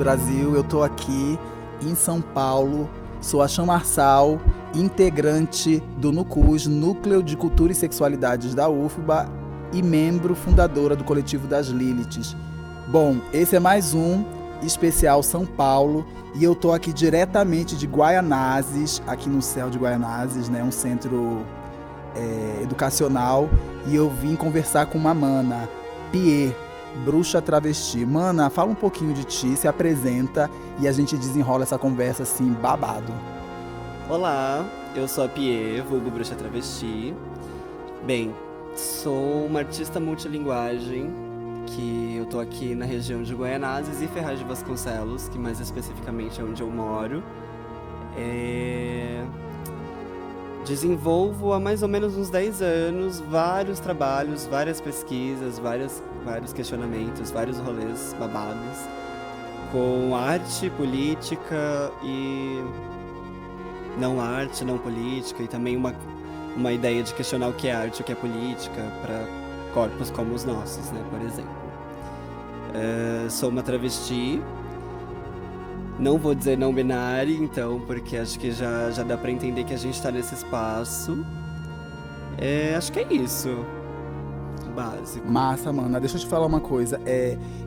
Brasil. Eu tô aqui em São Paulo, sou a Chan Marçal, integrante do NUCUS, Núcleo de Cultura e Sexualidades da UFBA, e membro fundadora do coletivo das Liliths. Bom, esse é mais um especial São Paulo, e eu tô aqui diretamente de Guaianazes, aqui no céu de Guaianazes, né, um centro educacional, e eu vim conversar com uma mana, Pie, bruxa travesti. Mana, fala um pouquinho de ti, se apresenta e a gente desenrola essa conversa assim, babado. Olá, eu sou a Pie, vulgo bruxa travesti. Bem, sou uma artista multilinguagem, que eu tô aqui na região de Guaianazes e Ferraz de Vasconcelos, que mais especificamente é onde eu moro. Desenvolvo há mais ou menos uns 10 anos vários trabalhos, várias pesquisas, vários questionamentos, vários rolês babados com arte, política e não política, e também uma ideia de questionar o que é arte e o que é política para corpos como os nossos, né, por exemplo. Sou uma travesti. Não vou dizer não binária, então, porque acho que já dá pra entender que a gente tá nesse espaço. Acho que é isso. Básico. Massa, mana. Deixa eu te falar uma coisa.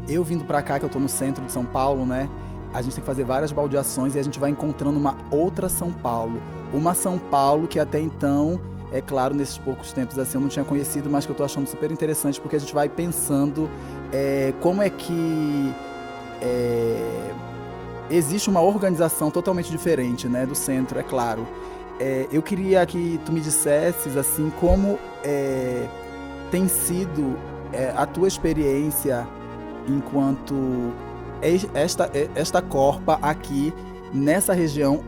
Eu vindo pra cá, que eu tô no centro de São Paulo, né? A gente tem que fazer várias baldeações e a gente vai encontrando uma outra São Paulo. Uma São Paulo que até então, é claro, nesses poucos tempos assim eu não tinha conhecido, mas que eu tô achando super interessante, porque a gente vai pensando como é que existe uma organização totalmente diferente, né, do centro, é claro. Eu queria que tu me dissesses assim como tem sido a tua experiência enquanto esta corpa aqui nessa região,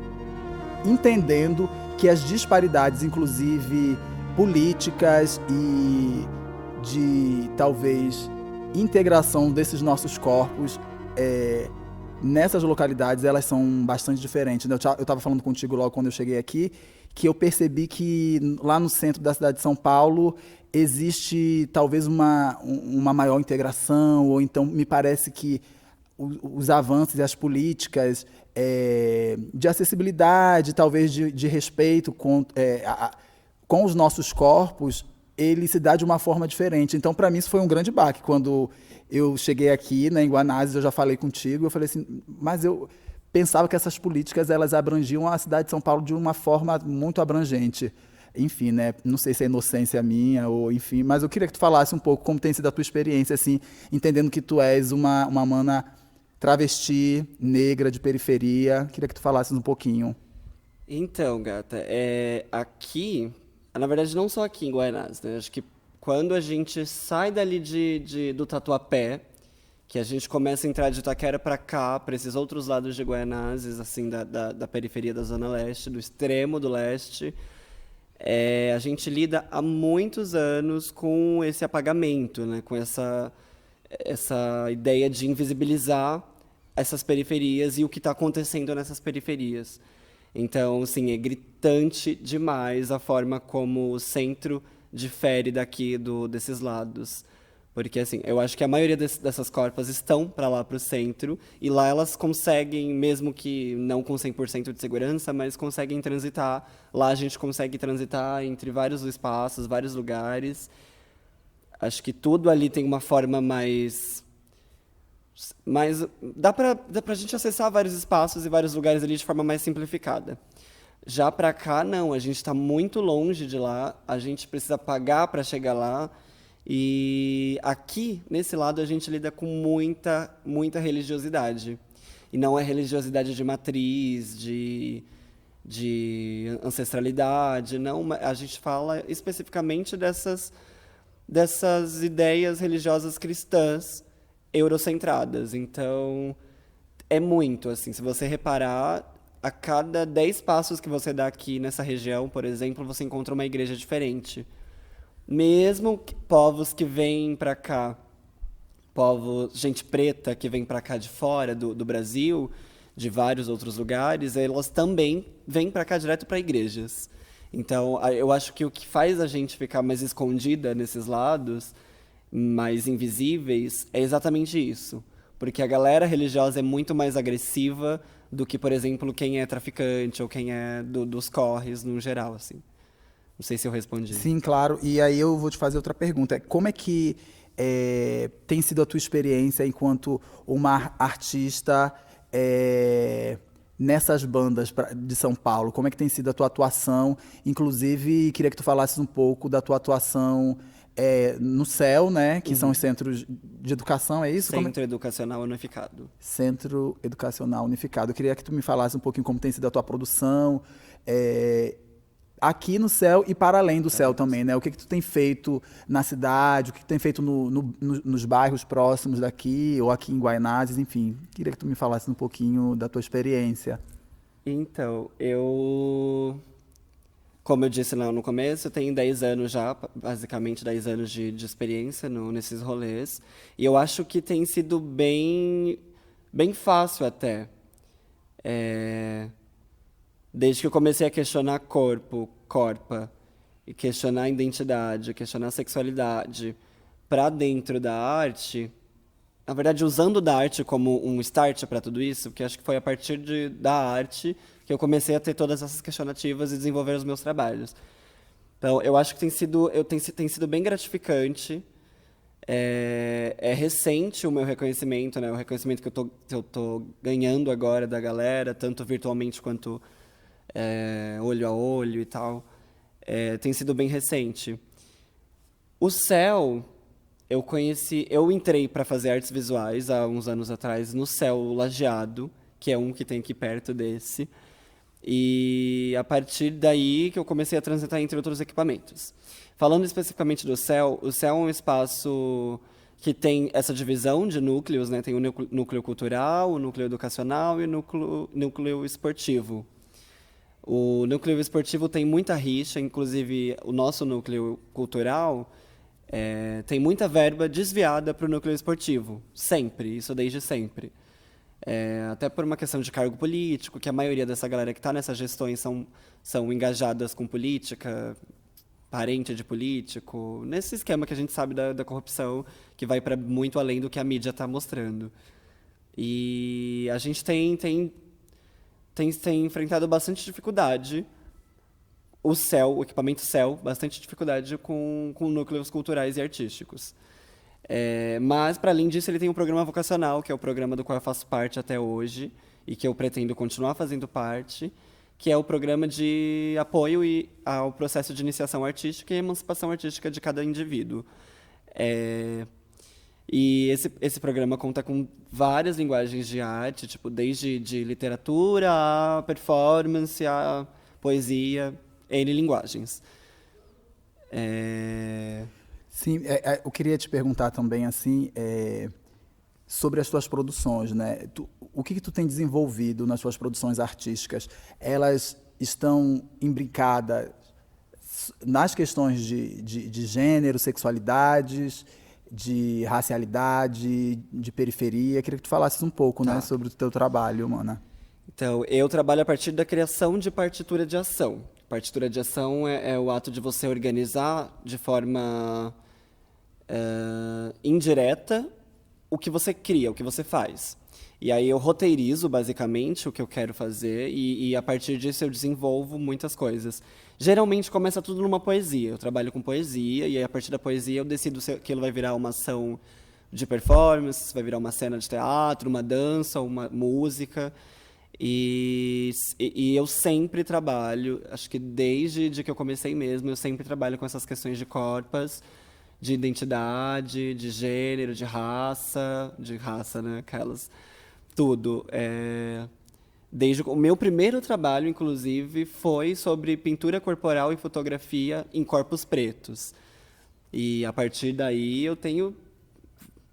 entendendo que as disparidades, inclusive políticas e de talvez integração desses nossos corpos nessas localidades, elas são bastante diferentes. Eu estava falando contigo logo quando eu cheguei aqui, que eu percebi que lá no centro da cidade de São Paulo existe talvez uma maior integração, ou então me parece que os avanços e as políticas de acessibilidade, talvez de respeito com os nossos corpos, ele se dá de uma forma diferente. Então, para mim, isso foi um grande baque. Quando eu cheguei aqui, né, em Guanazes, eu já falei contigo, eu falei assim, mas eu pensava que essas políticas elas abrangiam a cidade de São Paulo de uma forma muito abrangente. Enfim, né, não sei se é inocência minha, ou enfim, mas eu queria que tu falasse um pouco como tem sido a tua experiência, assim, entendendo que tu és uma mana travesti, negra, de periferia. Queria que tu falasses um pouquinho. Então, gata, aqui, na verdade não só aqui em Guaianazes, né? Acho que quando a gente sai dali do Tatuapé, que a gente começa a entrar de Itaquera pra cá, pra esses outros lados de Guaianazes, assim, da periferia da Zona Leste, do extremo do leste, a gente lida há muitos anos com esse apagamento, né? Com essa ideia de invisibilizar essas periferias e o que está acontecendo nessas periferias. Então, assim, é gritante demais a forma como o centro difere daqui desses lados. Porque, assim, eu acho que a maioria dessas corpas estão para lá, para o centro, e lá elas conseguem, mesmo que não com 100% de segurança, mas conseguem transitar. Lá a gente consegue transitar entre vários espaços, vários lugares. Acho que tudo ali tem uma forma mais dá pra gente acessar vários espaços e vários lugares ali de forma mais simplificada. Já pra cá, não, a gente tá muito longe de lá, a gente precisa pagar pra chegar lá, e aqui, nesse lado, a gente lida com muita religiosidade. E não é religiosidade de matriz, de ancestralidade, não, a gente fala especificamente dessas ideias religiosas cristãs eurocentradas. Então, é muito, assim, se você reparar, a cada 10 passos que você dá aqui nessa região, por exemplo, você encontra uma igreja diferente. Mesmo povos que vêm para cá, gente preta que vem para cá de fora do Brasil, de vários outros lugares, elas também vêm para cá direto para igrejas. Então, eu acho que o que faz a gente ficar mais escondida nesses lados, mais invisíveis, é exatamente isso. Porque a galera religiosa é muito mais agressiva do que, por exemplo, quem é traficante ou quem é dos corres, no geral, assim. Não sei se eu respondi. Sim, claro. E aí eu vou te fazer outra pergunta. Como é que tem sido a tua experiência enquanto uma artista nessas bandas de São Paulo? Como é que tem sido a tua atuação? Inclusive, queria que tu falasses um pouco da tua atuação no CEL, né? Que são os centros de educação, é isso? Centro Educacional Unificado. Centro Educacional Unificado. Eu queria que tu me falasse um pouquinho como tem sido a tua produção, aqui no CEL e para além do CEL também, né? O que tu tem feito na cidade, o que tu tem feito nos bairros próximos daqui, ou aqui em Guaianazes, enfim. Queria que tu me falasse um pouquinho da tua experiência. Então, como eu disse lá no começo, eu tenho 10 anos já, basicamente 10 anos de experiência nesses rolês. E eu acho que tem sido bem fácil até. Desde que eu comecei a questionar corpa, e questionar identidade, questionar sexualidade, para dentro da arte, na verdade, usando da arte como um start para tudo isso, porque acho que foi a partir da arte que eu comecei a ter todas essas questionativas e desenvolver os meus trabalhos. Então, eu acho que tem sido bem gratificante. É recente o meu reconhecimento, né? O reconhecimento que eu tô ganhando agora da galera, tanto virtualmente quanto olho a olho e tal. Tem sido bem recente. O CEL, eu entrei para fazer artes visuais há uns anos atrás no CEL Lajeado, que é um que tem aqui perto desse. E a partir daí que eu comecei a transitar entre outros equipamentos. Falando especificamente do CEL, o CEL é um espaço que tem essa divisão de núcleos, né? Tem o núcleo cultural, o núcleo educacional e o núcleo esportivo. O núcleo esportivo tem muita rixa, inclusive o nosso núcleo cultural tem muita verba desviada para o núcleo esportivo, sempre, isso desde sempre. Até por uma questão de cargo político, que a maioria dessa galera que está nessas gestões são engajadas com política, parente de político, nesse esquema que a gente sabe da corrupção, que vai para muito além do que a mídia está mostrando. E a gente tem enfrentado bastante dificuldade, o equipamento CEL, bastante dificuldade com núcleos culturais e artísticos. Mas, para além disso, ele tem um programa vocacional, que é o programa do qual eu faço parte até hoje, e que eu pretendo continuar fazendo parte, que é o programa de apoio ao processo de iniciação artística e emancipação artística de cada indivíduo. E esse programa conta com várias linguagens de arte, tipo, desde de literatura, a performance, a poesia, N linguagens. Sim, eu queria te perguntar também, assim, sobre as tuas produções, né? O que tu tem desenvolvido nas tuas produções artísticas? Elas estão imbricadas nas questões de gênero, sexualidades, de racialidade, de periferia. Queria que tu falasses um pouco, né, sobre o teu trabalho, Mana. Então, eu trabalho a partir da criação de partitura de ação. Partitura de ação é o ato de você organizar de forma indireta o que você cria, o que você faz. E aí eu roteirizo, basicamente, o que eu quero fazer e a partir disso eu desenvolvo muitas coisas. Geralmente começa tudo numa poesia. Eu trabalho com poesia e aí a partir da poesia eu decido se aquilo vai virar uma ação de performance, se vai virar uma cena de teatro, uma dança, uma música. E eu sempre trabalho, acho que desde que eu comecei mesmo, eu sempre trabalho com essas questões de corpos, de identidade, de gênero, de raça, né, aquelas, tudo. Desde o meu primeiro trabalho, inclusive, foi sobre pintura corporal e fotografia em corpos pretos. E a partir daí eu tenho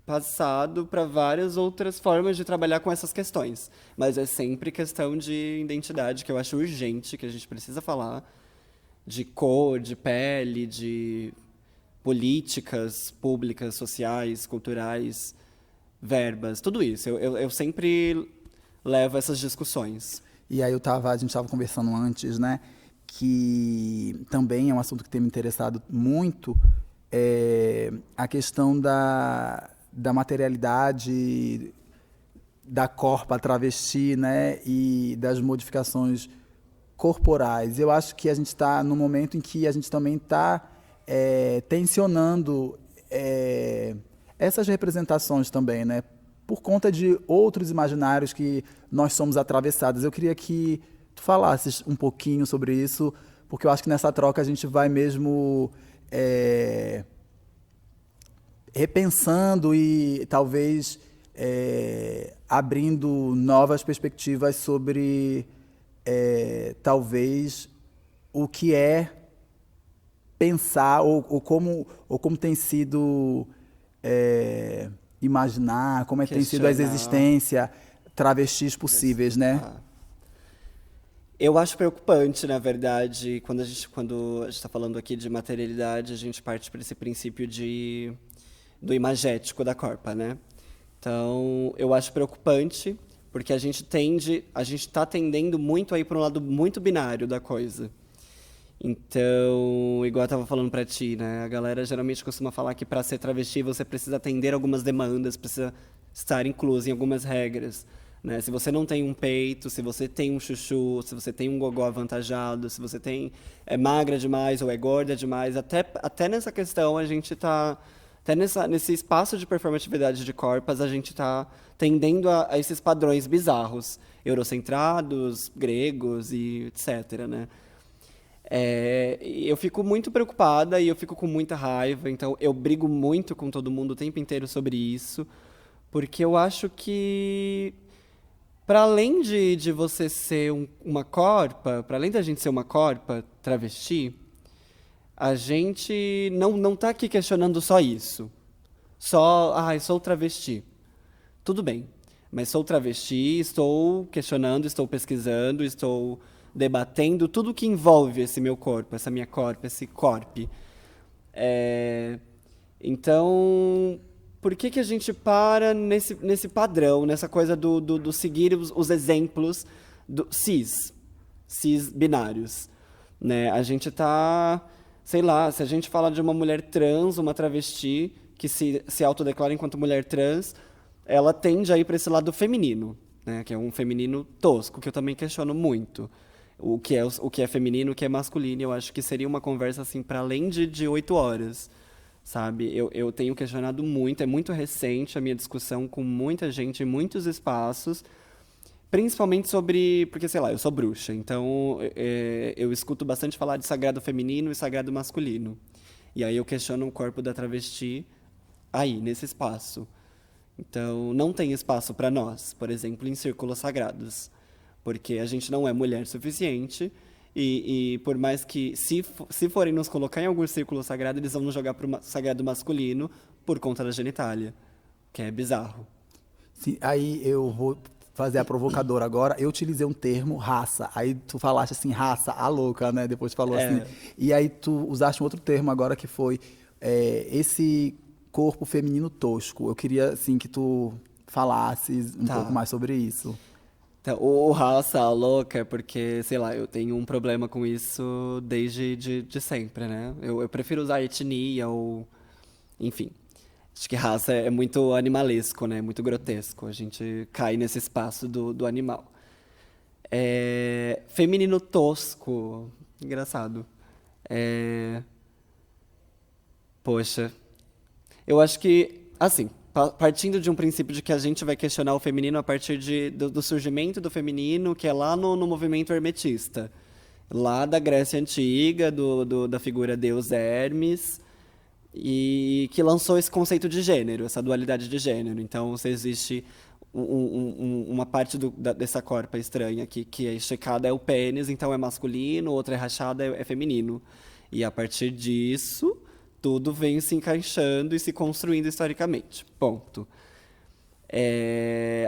passado para várias outras formas de trabalhar com essas questões. Mas é sempre questão de identidade, que eu acho urgente, que a gente precisa falar, de cor, de pele, de políticas públicas, sociais, culturais, verbas, tudo isso. Eu sempre levo essas discussões. E aí a gente estava conversando antes, né, que também é um assunto que tem me interessado muito, a questão da materialidade da corpa travesti, né, e das modificações corporais. Eu acho que a gente está num momento em que a gente também está tensionando essas representações também, né, por conta de outros imaginários que nós somos atravessados. Eu queria que tu falasses um pouquinho sobre isso, porque eu acho que nessa troca a gente vai mesmo repensando e talvez abrindo novas perspectivas sobre talvez o que é pensar ou como tem sido imaginar, como é que tem sido a Questionar. existência travestis possíveis, né? Ah. Eu acho preocupante, na verdade, quando a gente está falando aqui de materialidade, a gente parte para esse princípio do imagético da corpa, né? Então, eu acho preocupante, porque a gente está tendendo muito a ir para um lado muito binário da coisa. Então, igual eu tava falando pra ti, né? A galera geralmente costuma falar que para ser travesti você precisa atender algumas demandas, precisa estar incluso em algumas regras, né? Se você não tem um peito, se você tem um chuchu, se você tem um gogó avantajado, se você é magra demais ou é gorda demais, até nessa questão a gente tá até nesse espaço de performatividade de corpos, a gente tá tendendo a esses padrões bizarros, eurocentrados, gregos e etc, né? Eu fico muito preocupada e eu fico com muita raiva, então eu brigo muito com todo mundo o tempo inteiro sobre isso, porque eu acho que, para além de você ser uma corpa, para além da gente ser uma corpa travesti, a gente não tá aqui questionando só isso. Só, sou travesti. Tudo bem, mas sou travesti, estou questionando, estou pesquisando, estou debatendo tudo que envolve esse meu corpo, essa minha corpo, esse corpo. Então, por que a gente para nesse padrão, nessa coisa do seguir os exemplos cis binários, né? A gente tá, sei lá, se a gente fala de uma mulher trans, uma travesti que se autodeclara enquanto mulher trans, ela tende a ir para esse lado feminino, né? Que é um feminino tosco, que eu também questiono muito. O que é feminino, o que é masculino. Eu acho que seria uma conversa assim para além de 8 horas, sabe? Eu tenho questionado muito, é muito recente a minha discussão com muita gente em muitos espaços, principalmente sobre, porque sei lá, eu sou bruxa, então eu escuto bastante falar de sagrado feminino e sagrado masculino. E aí eu questiono o corpo da travesti aí, nesse espaço. Então, não tem espaço para nós, por exemplo, em círculos sagrados, porque a gente não é mulher suficiente e por mais que, se forem nos colocar em algum círculo sagrado, eles vão nos jogar para o sagrado masculino por conta da genitália, que é bizarro. Sim, aí eu vou fazer a provocadora agora. Eu utilizei um termo, raça. Aí tu falaste assim, raça, a louca, né? Depois tu falou assim. E aí tu usaste um outro termo agora que foi esse corpo feminino tosco. Eu queria, assim, que tu falasses um pouco mais sobre isso. Então, o raça, a louca, é porque, sei lá, eu tenho um problema com isso desde de sempre, né? Eu prefiro usar etnia ou... Enfim. Acho que raça é muito animalesco, né? Muito grotesco. A gente cai nesse espaço do animal. Feminino tosco. Engraçado. Poxa. Eu acho que, assim, partindo de um princípio de que a gente vai questionar o feminino a partir do surgimento do feminino, que é lá no movimento hermetista. Lá da Grécia Antiga, da figura Deus Hermes, e que lançou esse conceito de gênero, essa dualidade de gênero. Então, se existe uma parte dessa corpa estranha que é esticada é o pênis, então é masculino, outra é rachada é feminino. E a partir disso, tudo vem se encaixando e se construindo historicamente. Ponto.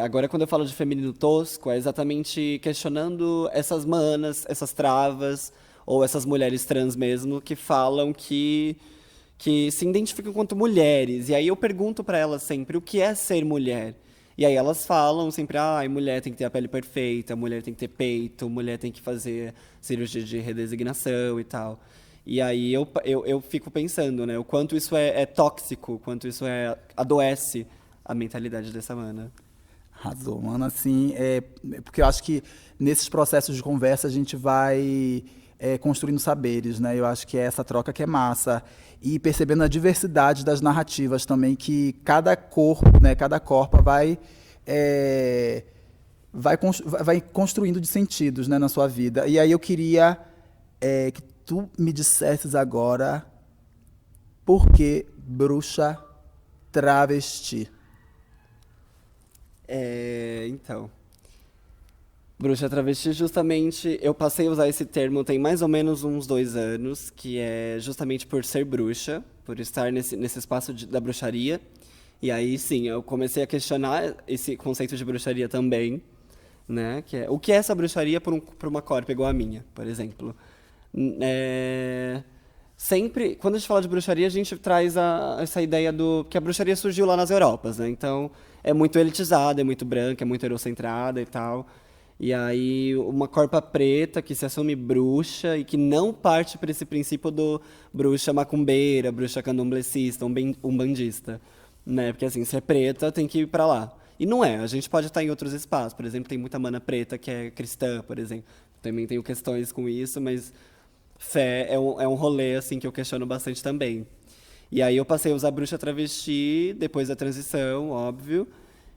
Agora, quando eu falo de feminino tosco, é exatamente questionando essas manas, essas travas, ou essas mulheres trans mesmo, que falam que se identificam enquanto mulheres. E aí eu pergunto para elas sempre, o que é ser mulher? E aí elas falam sempre, mulher tem que ter a pele perfeita, mulher tem que ter peito, mulher tem que fazer cirurgia de redesignação e tal. E aí eu fico pensando, né, o quanto isso é tóxico, o quanto isso adoece a mentalidade dessa mana. Arrasou, mano. Assim, porque eu acho que nesses processos de conversa a gente vai construindo saberes, né? Eu acho que é essa troca que é massa. E percebendo a diversidade das narrativas também, que cada corpo, né, cada corpa é, vai construindo de sentidos, né, na sua vida. E aí eu queria que tu me dissesses agora por que bruxa travesti. Então, bruxa travesti, justamente, eu passei a usar esse termo tem mais ou menos uns 2 anos, que é justamente por ser bruxa, por estar nesse espaço da bruxaria. E aí, sim, eu comecei a questionar esse conceito de bruxaria também, né? O que é essa bruxaria por uma corpa igual a minha, por exemplo? É, sempre, quando a gente fala de bruxaria, a gente traz essa ideia que a bruxaria surgiu lá nas Europas, né? Então, é muito elitizada, é muito branca, é muito eurocentrada e tal. E aí, uma corpa preta que se assume bruxa e que não parte para esse princípio do bruxa macumbeira, bruxa candomblecista, umbandista, né? Porque assim, se é preta, tem que ir para lá. E não é, a gente pode estar em outros espaços. Por exemplo, tem muita mana preta que é cristã, por exemplo. Também tenho questões com isso, mas fé é um rolê assim que eu questiono bastante também. E aí eu passei a usar bruxa travesti depois da transição, óbvio,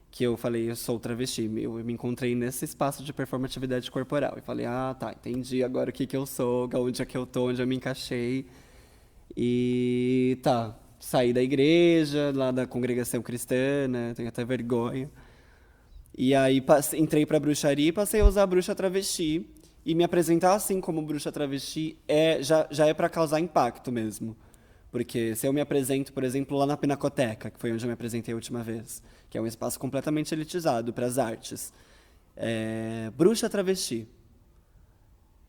que eu falei, eu sou travesti. Eu me encontrei nesse espaço de performatividade corporal. E falei, ah, tá, entendi agora o que que eu sou, onde é que eu tô, onde eu me encaixei. E tá, saí da igreja, lá da congregação cristã, né? Tenho até vergonha. E aí entrei pra bruxaria e passei a usar a bruxa travesti. E me apresentar assim como bruxa travesti já é para causar impacto mesmo. Porque se eu me apresento, por exemplo, lá na Pinacoteca, que foi onde eu me apresentei a última vez, que é um espaço completamente elitizado para as artes, bruxa travesti,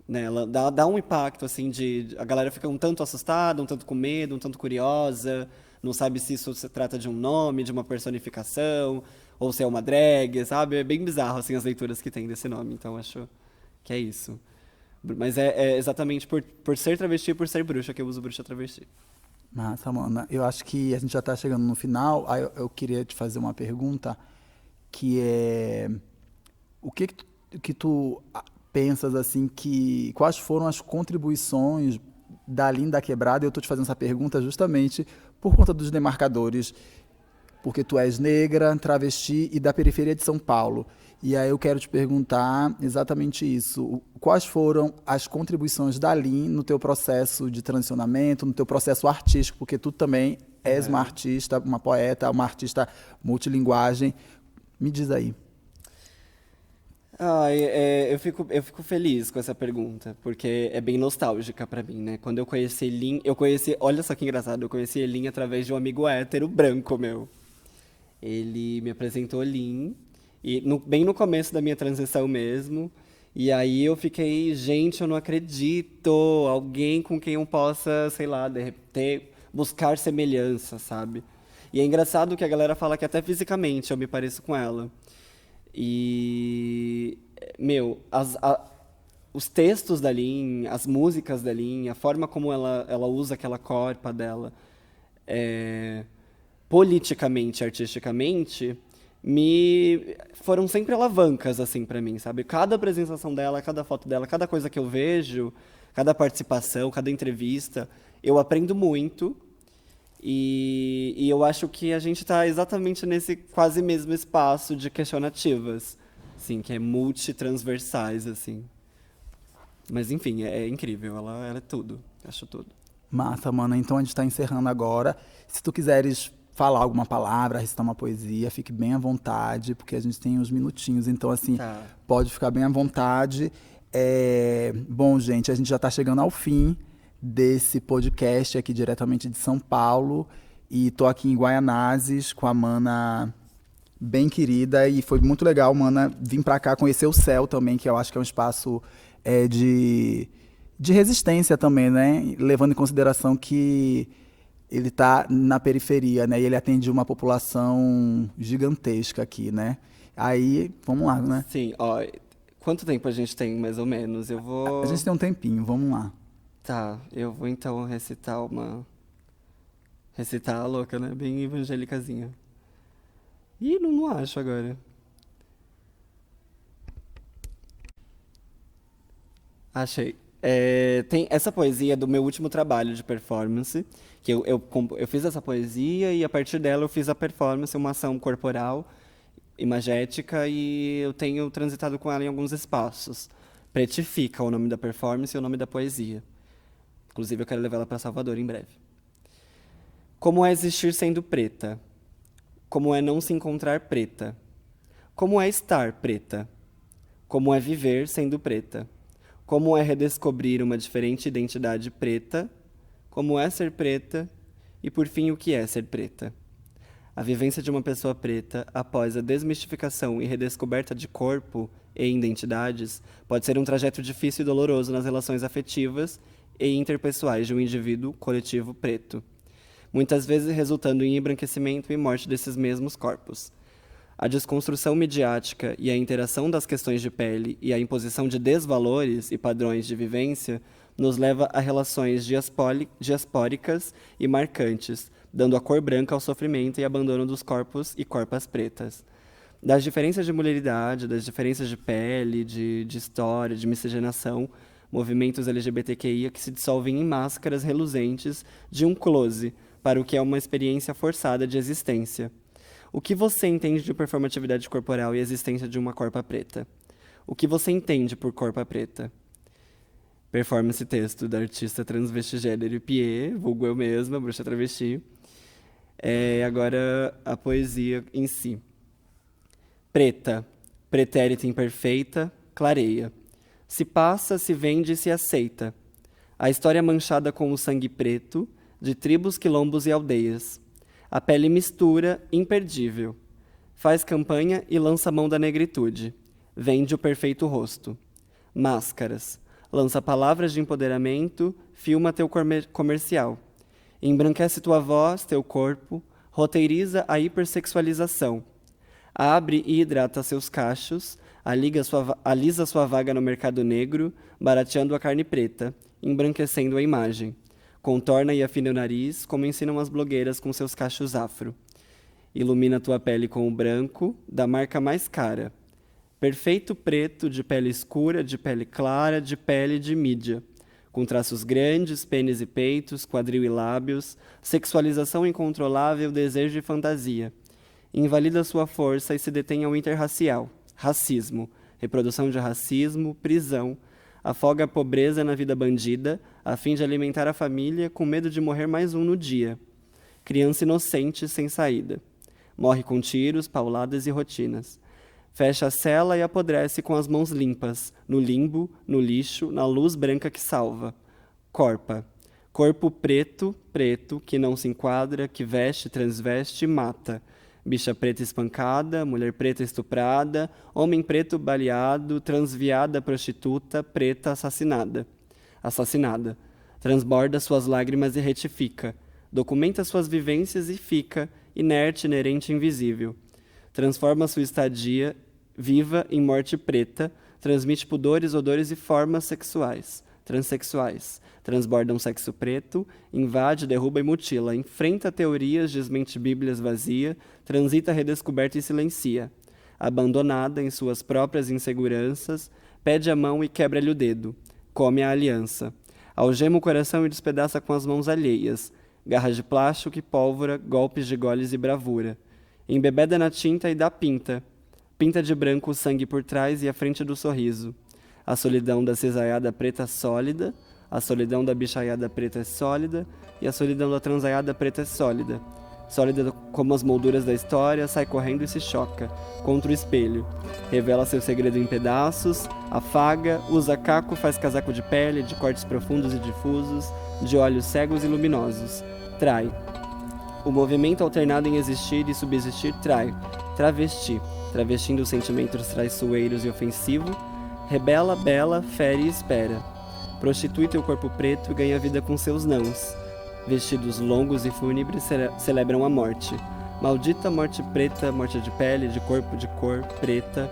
né? Ela dá um impacto assim a galera fica um tanto assustada, um tanto com medo, um tanto curiosa, não sabe se isso se trata de um nome, de uma personificação, ou se é uma drag, sabe? É bem bizarro assim as leituras que tem desse nome, então acho que é isso. Mas é exatamente por ser travesti e por ser bruxa que eu uso bruxa travesti. Massa, mano. Eu acho que a gente já tá chegando no final. Aí eu queria te fazer uma pergunta que é o que tu pensas assim que quais foram as contribuições da Linda Quebrada? Eu tô te fazendo essa pergunta justamente por conta dos demarcadores, porque tu és negra, travesti e da periferia de São Paulo. E aí eu quero te perguntar exatamente isso. Quais foram as contribuições da Lin no teu processo de transicionamento, no teu processo artístico, porque tu também és uma Aham. artista, uma poeta, uma artista multilinguagem. Me diz aí. Eu fico feliz com essa pergunta, porque é bem nostálgica pra mim, né? Quando eu conheci Lin, olha só que engraçado, eu conheci Lin através de um amigo hétero branco meu. Ele me apresentou Lin, e bem no começo da minha transição mesmo, e aí eu fiquei, gente, eu não acredito, alguém com quem eu possa, sei lá, de repente, buscar semelhança, sabe? E é engraçado que a galera fala que até fisicamente eu me pareço com ela. E, meu, os textos da Lin, as músicas da Lin, a forma como ela usa aquela corpa dela, é, politicamente, artisticamente, foram sempre alavancas, assim, pra mim, sabe? Cada apresentação dela, cada foto dela, cada coisa que eu vejo, cada participação, cada entrevista, eu aprendo muito. E eu acho que a gente está exatamente nesse quase mesmo espaço de questionativas, assim, que é multitransversais, assim. Mas enfim, é incrível, ela é tudo, acho tudo. Massa, mano. Então a gente está encerrando agora. Se tu quiseres falar alguma palavra, recitar uma poesia, fique bem à vontade, porque a gente tem uns minutinhos. Então, assim, Tá. pode ficar bem à vontade. Bom, gente, a gente já está chegando ao fim desse podcast aqui diretamente de São Paulo. E tô aqui em Guaianazes com a Mana bem querida. E foi muito legal, Mana, vir pra cá conhecer o céu também, que eu acho que é um espaço é, de de resistência também, né? Levando em consideração que ele está na periferia, né? E ele atende uma população gigantesca aqui, né? Aí, vamos lá, né? Sim, ó, quanto tempo a gente tem, mais ou menos? Eu A gente vou. tem um tempinho, vamos lá. Tá, eu vou então recitar uma. Recitar a louca, né? Bem evangélicazinha. Ih, não acho agora. Achei. Tem essa poesia do meu último trabalho de performance, que eu fiz essa poesia e a partir dela eu fiz a performance, uma ação corporal, imagética, e eu tenho transitado com ela em alguns espaços. Pretifica o nome da performance e o nome da poesia. Inclusive eu quero levar ela para Salvador em breve. Como é existir sendo preta? Como é não se encontrar preta? Como é estar preta? Como é viver sendo preta? Como é redescobrir uma diferente identidade preta? Como é ser preta? E, por fim, o que é ser preta? A vivência de uma pessoa preta, após a desmistificação e redescoberta de corpo e identidades, pode ser um trajeto difícil e doloroso nas relações afetivas e interpessoais de um indivíduo coletivo preto, muitas vezes resultando em embranquecimento e morte desses mesmos corpos. A desconstrução midiática e a interação das questões de pele e a imposição de desvalores e padrões de vivência nos leva a relações diaspóricas e marcantes, dando a cor branca ao sofrimento e abandono dos corpos e corpas pretas. Das diferenças de mulheridade, das diferenças de pele, de história, de miscigenação, movimentos LGBTQIA que se dissolvem em máscaras reluzentes de um close para o que é uma experiência forçada de existência. O que você entende de performatividade corporal e existência de uma corpa preta? O que você entende por corpa preta? Performance texto da artista transvestigênero Pie, vulgo eu mesma, bruxa travesti. Agora a poesia em si. Preta, pretérita imperfeita, clareia. Se passa, se vende e se aceita. A história manchada com o sangue preto, de tribos, quilombos e aldeias. A pele mistura, imperdível. Faz campanha e lança mão da negritude. Vende o perfeito rosto. Máscaras. Lança palavras de empoderamento, filma teu comercial. Embranquece tua voz, teu corpo, roteiriza a hipersexualização. Abre e hidrata seus cachos, alisa sua vaga no mercado negro, barateando a carne preta, embranquecendo a imagem. Contorna e afina o nariz, como ensinam as blogueiras com seus cachos afro. Ilumina tua pele com o branco, da marca mais cara. Perfeito preto, de pele escura, de pele clara, de pele de mídia. Com traços grandes, pênis e peitos, quadril e lábios, sexualização incontrolável, desejo e fantasia. Invalida sua força e se detém ao interracial. Racismo, reprodução de racismo, prisão. Afoga a pobreza na vida bandida, a fim de alimentar a família, com medo de morrer mais um no dia. Criança inocente sem saída. Morre com tiros, pauladas e rotinas. Fecha a cela e apodrece com as mãos limpas, no limbo, no lixo, na luz branca que salva. Corpa. Corpo preto, preto, que não se enquadra, que veste, transveste e mata. Bicha preta espancada, mulher preta estuprada, homem preto baleado, transviada prostituta, preta assassinada. Transborda suas lágrimas e retifica. Documenta suas vivências e fica, inerte, inerente, invisível. Transforma sua estadia viva em morte preta, transmite pudores, odores e formas sexuais, transexuais. Transborda um sexo preto, invade, derruba e mutila, enfrenta teorias, desmente bíblias vazia, transita redescoberta e silencia. Abandonada em suas próprias inseguranças, pede a mão e quebra-lhe o dedo, come a aliança. Algema o coração e despedaça com as mãos alheias, garras de plástico e pólvora, golpes de goles e bravura. Embebeda na tinta e dá pinta. Pinta de branco o sangue por trás e à frente do sorriso. A solidão da cesaiada preta sólida, a solidão da bichaiada preta é sólida, e a solidão da transaiada preta é sólida. Sólida como as molduras da história, sai correndo e se choca, contra o espelho. Revela seu segredo em pedaços, afaga, usa caco, faz casaco de pele, de cortes profundos e difusos, de olhos cegos e luminosos. Trai. O movimento alternado em existir e subsistir trai. Travesti. Travestindo os sentimentos traiçoeiros e ofensivos. Rebela, bela, fere e espera. Prostitui teu corpo preto e ganha vida com seus nãos. Vestidos longos e fúnebres celebram a morte. Maldita morte preta, morte de pele, de cor preta.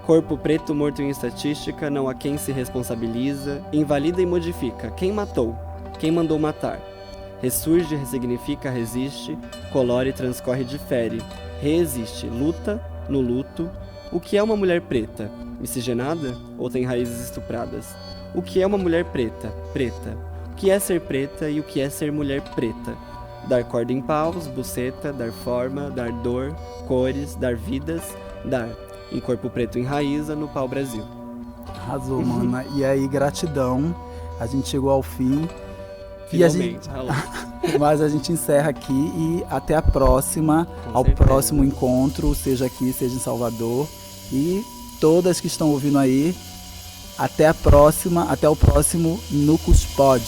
Corpo preto morto em estatística, não há quem se responsabiliza. Invalida e modifica. Quem matou? Quem mandou matar? Ressurge, ressignifica, resiste. Colore, transcorre, difere. Reexiste, luta, no luto. O que é uma mulher preta? Miscigenada ou tem raízes estupradas? O que é uma mulher preta? Preta. O que é ser preta e o que é ser mulher preta? Dar corda em paus, buceta, dar forma, dar dor, cores, dar vidas, dar. Em corpo preto enraiza, no pau Brasil. Arrasou, mana. E aí, gratidão. A gente chegou ao fim. Finalmente, Mas a gente encerra aqui e até a próxima, ao certeza. próximo encontro, seja aqui, seja em Salvador. E todas que estão ouvindo aí, até a próxima, até o próximo Nucus Pod.